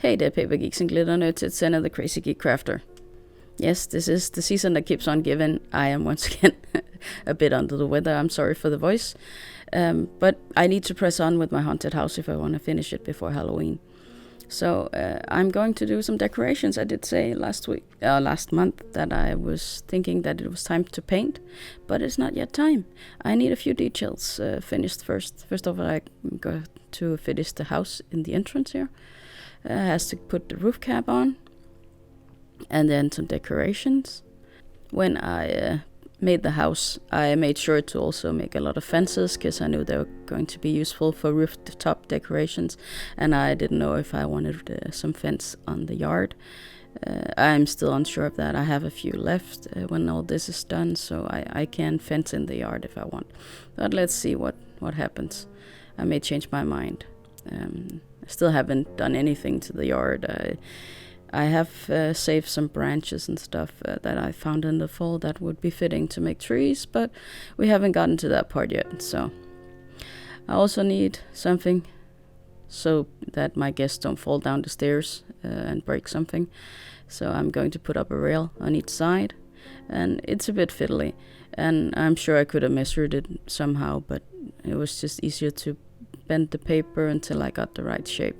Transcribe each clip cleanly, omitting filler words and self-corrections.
Hey there, paper geeks and glitter nerds, it's Senna the Crazy Geek Crafter. Yes, this is the season that keeps on giving. I am once again a bit under the weather, I'm sorry for the voice. But I need to press on with my haunted house if I want to finish it before Halloween. So I'm going to do some decorations. I did say last month that I was thinking that it was time to paint, but it's not yet time. I need a few details finished first. First of all, I got to finish the house in the entrance here. Has to put the roof cap on, and then some decorations. When I made the house, I made sure to also make a lot of fences because I knew they were going to be useful for rooftop decorations, and I didn't know if I wanted some fence on the yard. I'm still unsure of that. I have a few left when all this is done, so I can fence in the yard if I want. But let's see what happens. I may change my mind. I still haven't done anything to the yard. I have saved some branches and stuff that I found in the fall that would be fitting to make trees, but we haven't gotten to that part yet. So I also need something so that my guests don't fall down the stairs and break something. So I'm going to put up a rail on each side, and it's a bit fiddly, and I'm sure I could have measured it somehow, but it was just easier to bend the paper until I got the right shape.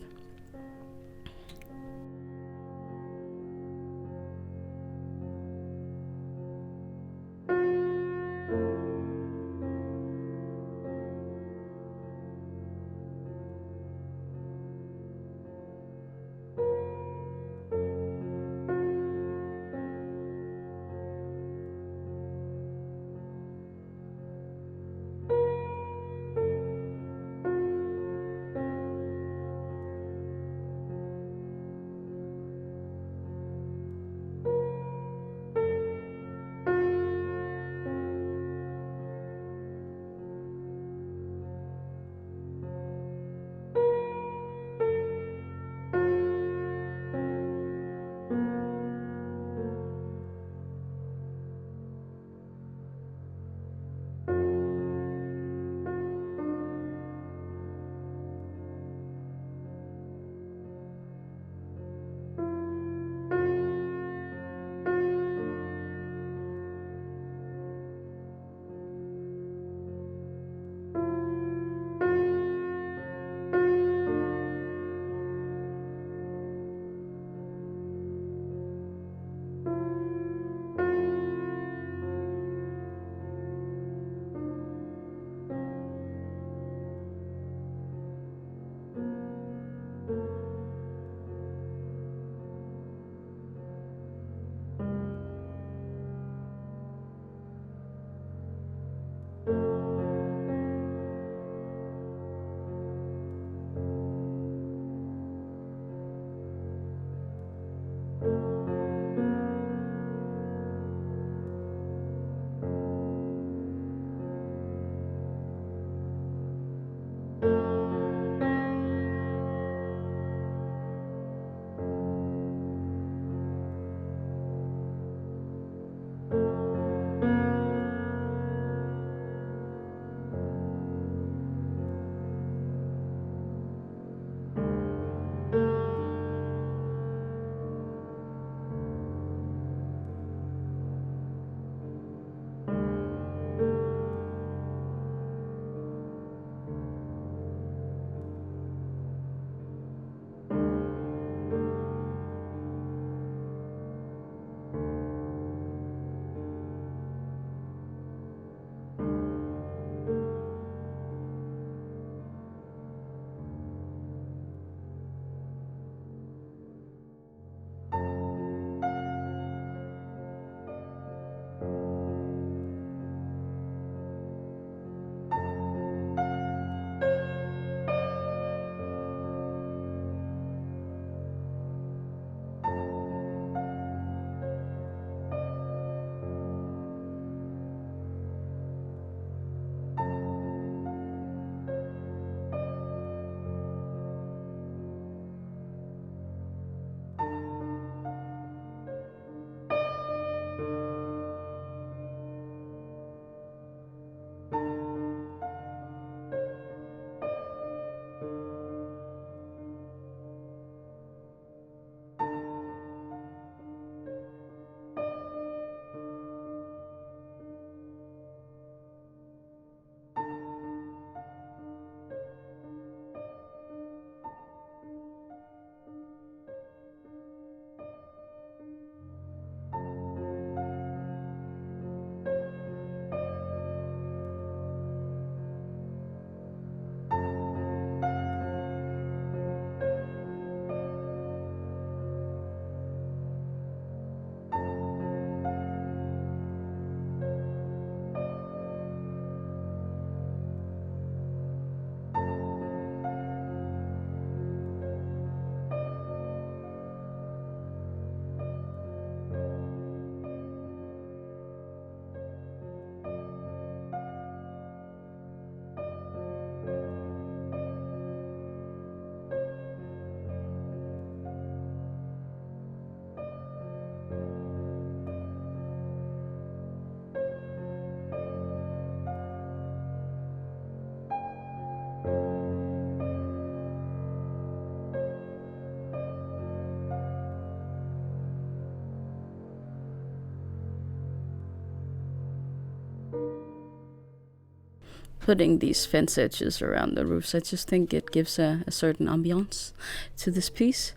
putting these fence edges around the roofs. I just think it gives a certain ambiance to this piece.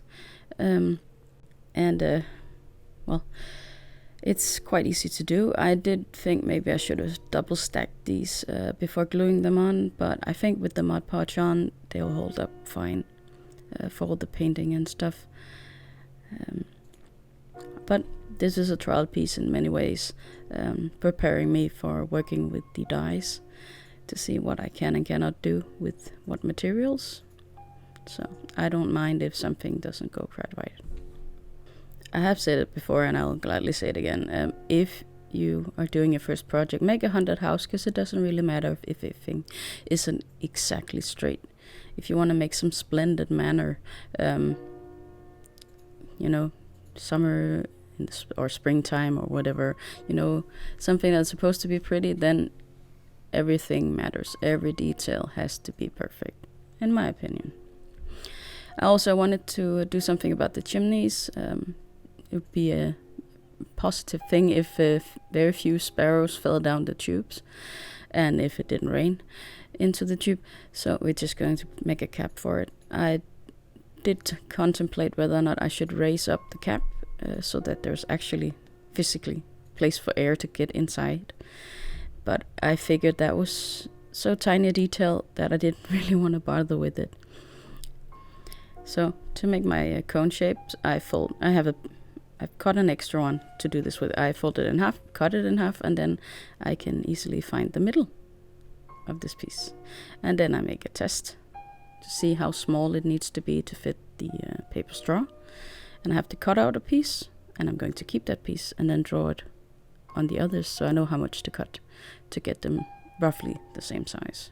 Well, it's quite easy to do. I did think maybe I should have double stacked these before gluing them on, but I think with the Mod Podge on, they'll hold up fine for all the painting and stuff. But this is a trial piece in many ways, preparing me for working with the dyes to see what I can and cannot do with what materials. So I don't mind if something doesn't go quite right. I have said it before and I'll gladly say it again. If you are doing your first project, make a haunted house, because it doesn't really matter if everything isn't exactly straight. If you want to make some splendid manor, summer or springtime or whatever, something that's supposed to be pretty, then everything matters. Every detail has to be perfect, in my opinion. I also wanted to do something about the chimneys. It would be a positive thing if very few sparrows fell down the tubes and if it didn't rain into the tube. So we're just going to make a cap for it. I did contemplate whether or not I should raise up the cap so that there's actually physically place for air to get inside. But I figured that was so tiny a detail that I didn't really want to bother with it. So to make my cone shapes, I've cut an extra one to do this with. I fold it in half, cut it in half, and then I can easily find the middle of this piece. And then I make a test to see how small it needs to be to fit the paper straw. And I have to cut out a piece, and I'm going to keep that piece and then draw it on the others so I know how much to cut to get them roughly the same size.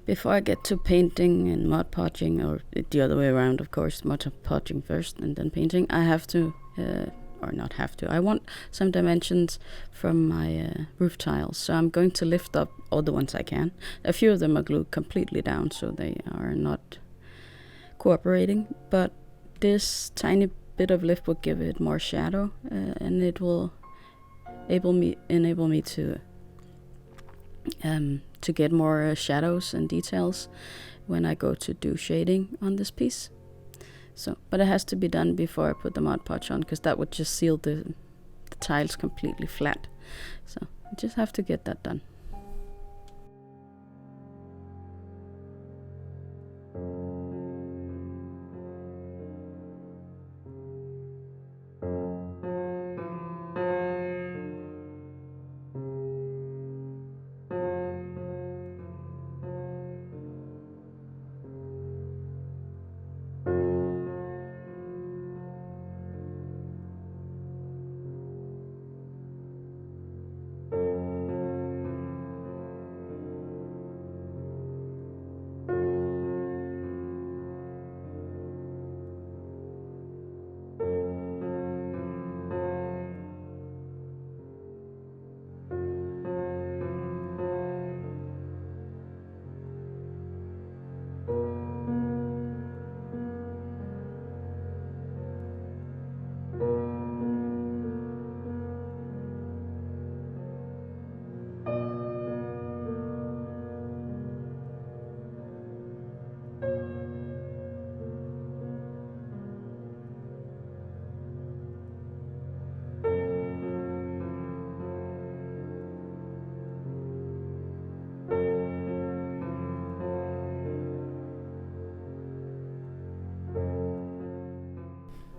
Before I get to painting and mod podging, or the other way around, of course, mod podging first and then painting, I have to, or not have to, I want some dimensions from my roof tiles. So I'm going to lift up all the ones I can. A few of them are glued completely down, so they are not cooperating. But this tiny bit of lift will give it more shadow, and it will enable me to get more shadows and details when I go to do shading on this piece. So, but it has to be done before I put the Mod Podge on, because that would just seal the tiles completely flat. So I just have to get that done.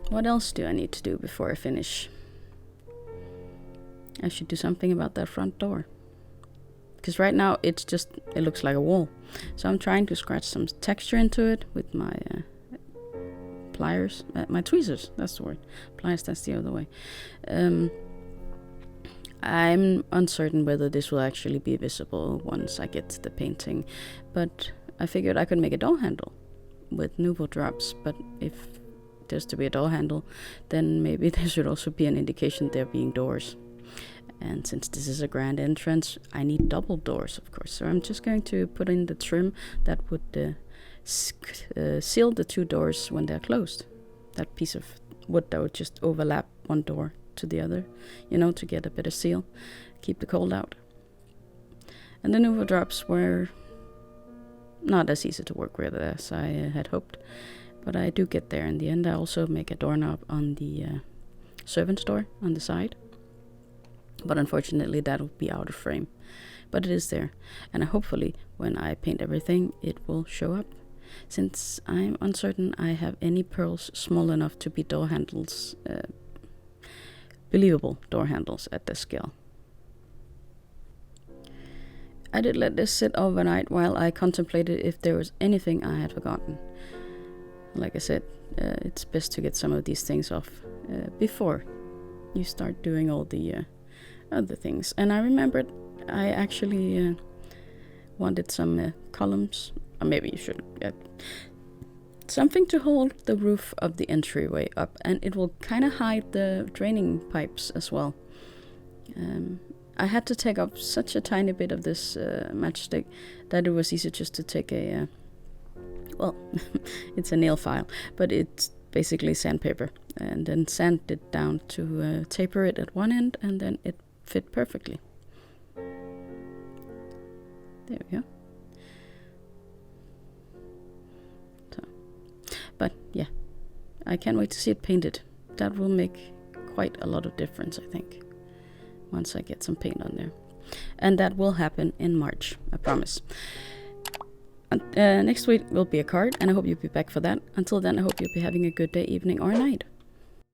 What else do I need to do before I finish? I should do something about that front door. Because right now it looks like a wall. So I'm trying to scratch some texture into it with my pliers, my tweezers, that's the word. Pliers, that's the other way. I'm uncertain whether this will actually be visible once I get to the painting, but I figured I could make a door handle with Nuvo drops, but if there's to be a door handle, then maybe there should also be an indication there being doors. And since this is a grand entrance, I need double doors, of course. So I'm just going to put in the trim that would seal the 2 doors when they're closed. That piece of wood that would just overlap one door to the other, to get a better seal, keep the cold out. And the Nuvo drops were not as easy to work with as I had hoped, but I do get there in the end. I also make a doorknob on the servant's door on the side. But unfortunately that'll be out of frame. But it is there. And hopefully when I paint everything it will show up. Since I'm uncertain I have any pearls small enough to be door handles, believable door handles at this scale. I did let this sit overnight while I contemplated if there was anything I had forgotten. Like I said, it's best to get some of these things off before you start doing all the other things. And I remembered I actually wanted some columns, or maybe you should something to hold the roof of the entryway up, and it will kind of hide the draining pipes as well. I had to take off such a tiny bit of this matchstick that it was easy just to take a well, it's a nail file, but it's basically sandpaper, and then sand it down to taper it at one end, and then it fit perfectly. There we go. So, but yeah, I can't wait to see it painted. That will make quite a lot of difference, I think, once I get some paint on there. And that will happen in March, I promise. Next week will be a card, and I hope you'll be back for that. Until then, I hope you'll be having a good day, evening, or night.